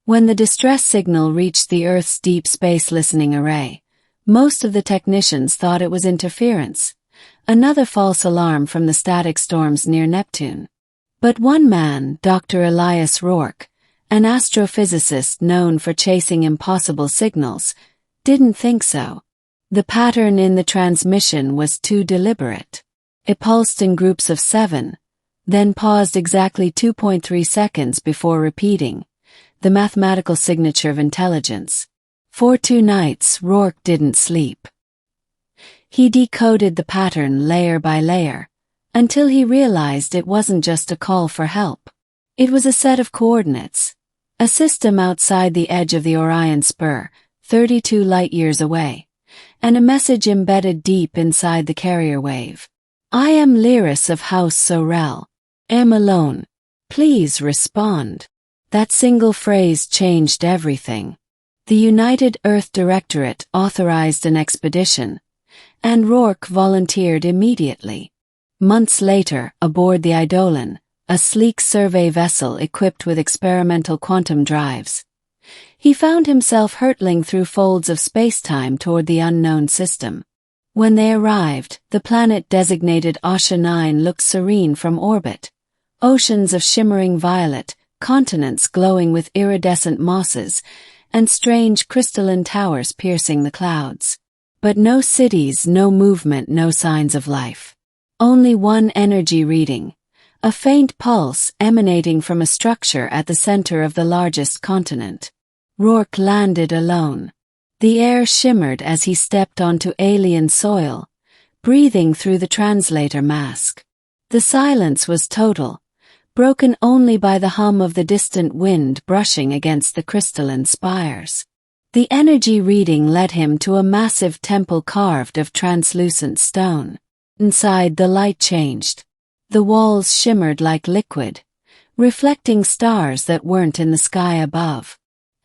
When the distress signal reached the Earth's deep space listening array, most of the technicians thought it was interference, another false alarm from the static storms near Neptune. But one man, Dr. Elias Rourke, an astrophysicist known for chasing impossible signals, didn't think so. The pattern in the transmission was too deliberate. It pulsed in groups of 7, then paused exactly 2.3 seconds before repeating, the mathematical signature of intelligence. For 2 nights, Rourke didn't sleep. He decoded the pattern layer by layer, until he realized it wasn't just a call for help. It was a set of coordinates, a system outside the edge of the Orion Spur, 32 light-years away, and a message embedded deep inside the carrier wave. I am Lyris of House Sorel. Am alone. Please respond. That single phrase changed everything. The United Earth Directorate authorized an expedition, and Rourke volunteered immediately. Months later, aboard the Eidolon, a sleek survey vessel equipped with experimental quantum drives, he found himself hurtling through folds of space-time toward the unknown system. When they arrived, the planet designated Asha 9 looked serene from orbit. Oceans of shimmering violet, continents glowing with iridescent mosses, and strange crystalline towers piercing the clouds. But no cities, no movement, no signs of life. Only one energy reading, a faint pulse emanating from a structure at the center of the largest continent. Rourke landed alone. The air shimmered as he stepped onto alien soil, breathing through the translator mask. The silence was total, broken only by the hum of the distant wind brushing against the crystalline spires. The energy reading led him to a massive temple carved of translucent stone. Inside, the light changed. The walls shimmered like liquid, reflecting stars that weren't in the sky above.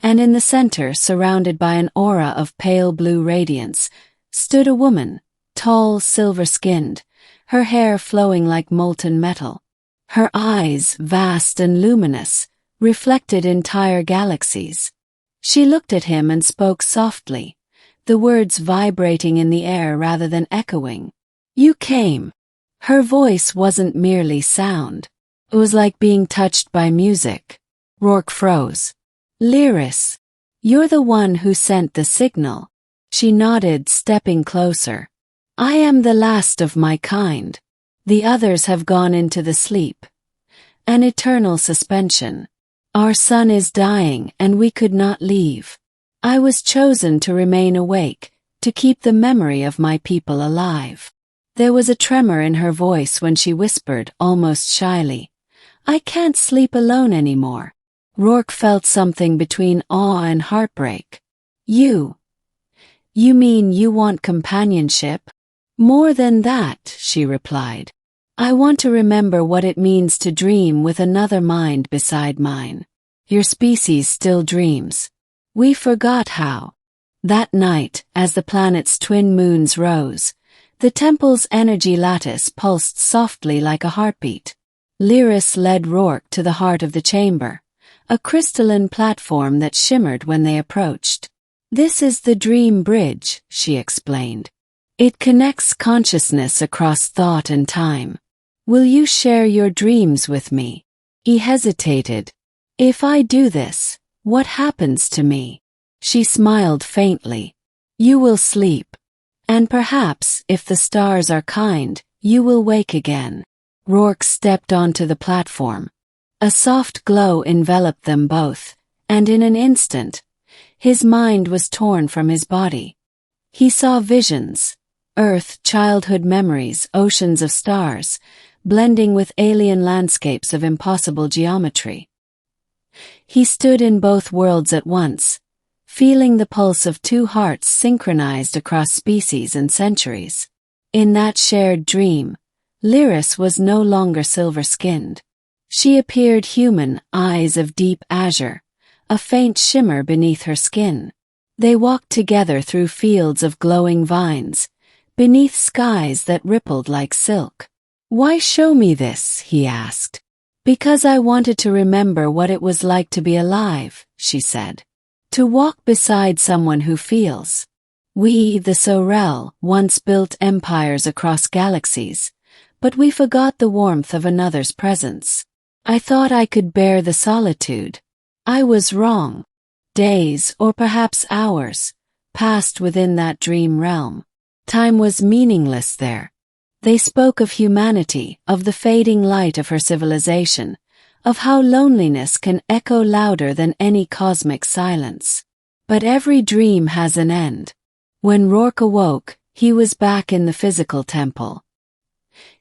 And in the center, surrounded by an aura of pale blue radiance, stood a woman, tall, silver-skinned, her hair flowing like molten metal. Her eyes, vast and luminous, reflected entire galaxies. She looked at him and spoke softly, the words vibrating in the air rather than echoing. You came. Her voice wasn't merely sound. It was like being touched by music. Rourke froze. Lyris, you're the one who sent the signal. She nodded, stepping closer. I am the last of my kind. The others have gone into the sleep. An eternal suspension. Our sun is dying and we could not leave. I was chosen to remain awake, to keep the memory of my people alive. There was a tremor in her voice when she whispered, almost shyly, I can't sleep alone anymore. Rourke felt something between awe and heartbreak. You mean you want companionship? More than that, she replied. I want to remember what it means to dream with another mind beside mine. Your species still dreams. We forgot how. That night, as the planet's twin moons rose, the temple's energy lattice pulsed softly like a heartbeat. Lyris led Rourke to the heart of the chamber, a crystalline platform that shimmered when they approached. This is the dream bridge, she explained. It connects consciousness across thought and time. Will you share your dreams with me? He hesitated. If I do this, what happens to me? She smiled faintly. You will sleep. And perhaps, if the stars are kind, you will wake again. Rourke stepped onto the platform. A soft glow enveloped them both, and in an instant, his mind was torn from his body. He saw visions, Earth, childhood memories, oceans of stars, blending with alien landscapes of impossible geometry. He stood in both worlds at once, feeling the pulse of two hearts synchronized across species and centuries. In that shared dream, Lyris was no longer silver-skinned. She appeared human, eyes of deep azure, a faint shimmer beneath her skin. They walked together through fields of glowing vines, beneath skies that rippled like silk. Why show me this? He asked. Because I wanted to remember what it was like to be alive, she said. To walk beside someone who feels. We, the Sorel, once built empires across galaxies, but we forgot the warmth of another's presence. I thought I could bear the solitude. I was wrong. Days, or perhaps hours, passed within that dream realm. Time was meaningless there. They spoke of humanity, of the fading light of her civilization, of how loneliness can echo louder than any cosmic silence. But every dream has an end. When Rourke awoke, he was back in the physical temple.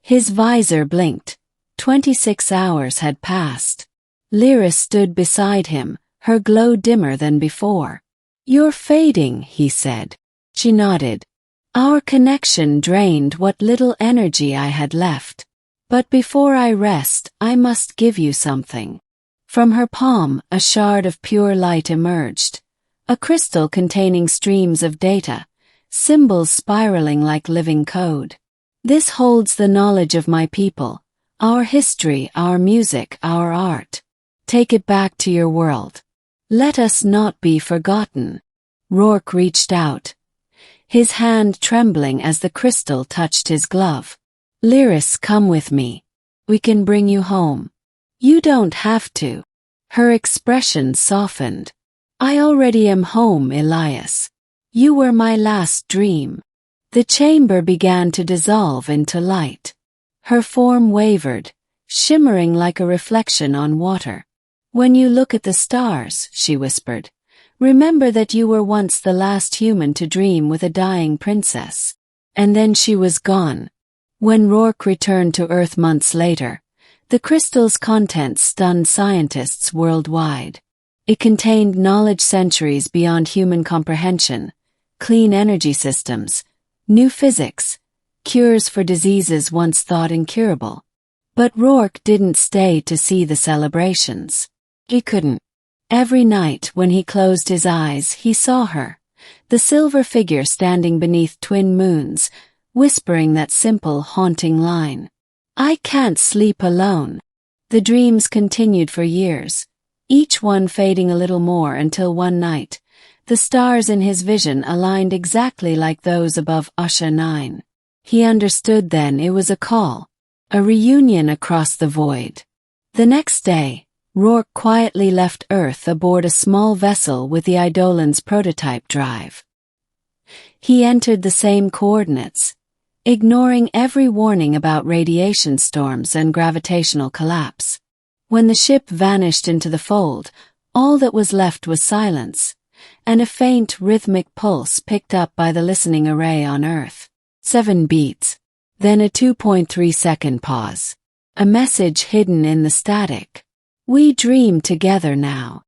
His visor blinked. 26 hours had passed. Lyris stood beside him, her glow dimmer than before. "You're fading," he said. She nodded. "Our connection drained what little energy I had left. But before I rest, I must give you something." From her palm, a shard of pure light emerged. A crystal containing streams of data, symbols spiraling like living code. "This holds the knowledge of my people, our history, our music, our art. Take it back to your world. Let us not be forgotten." Rourke reached out, his hand trembling as the crystal touched his glove. "Lyris, come with me. We can bring you home." "You don't have to." Her expression softened. "I already am home, Elias. You were my last dream." The chamber began to dissolve into light. Her form wavered, shimmering like a reflection on water. "When you look at the stars," she whispered, "remember that you were once the last human to dream with a dying princess." And then she was gone. When Rourke returned to Earth months later, the crystal's contents stunned scientists worldwide. It contained knowledge centuries beyond human comprehension, clean energy systems, new physics, cures for diseases once thought incurable. But Rourke didn't stay to see the celebrations. He couldn't. Every night when he closed his eyes, he saw her, the silver figure standing beneath twin moons, whispering that simple, haunting line. "I can't sleep alone." The dreams continued for years, each one fading a little more until one night, the stars in his vision aligned exactly like those above Usha 9. He understood then it was a call, a reunion across the void. The next day, Rourke quietly left Earth aboard a small vessel with the Eidolon's prototype drive. He entered the same coordinates, ignoring every warning about radiation storms and gravitational collapse. When the ship vanished into the fold, all that was left was silence, and a faint rhythmic pulse picked up by the listening array on Earth. 7 beats. Then a 2.3-second pause. A message hidden in the static. "We dream together now."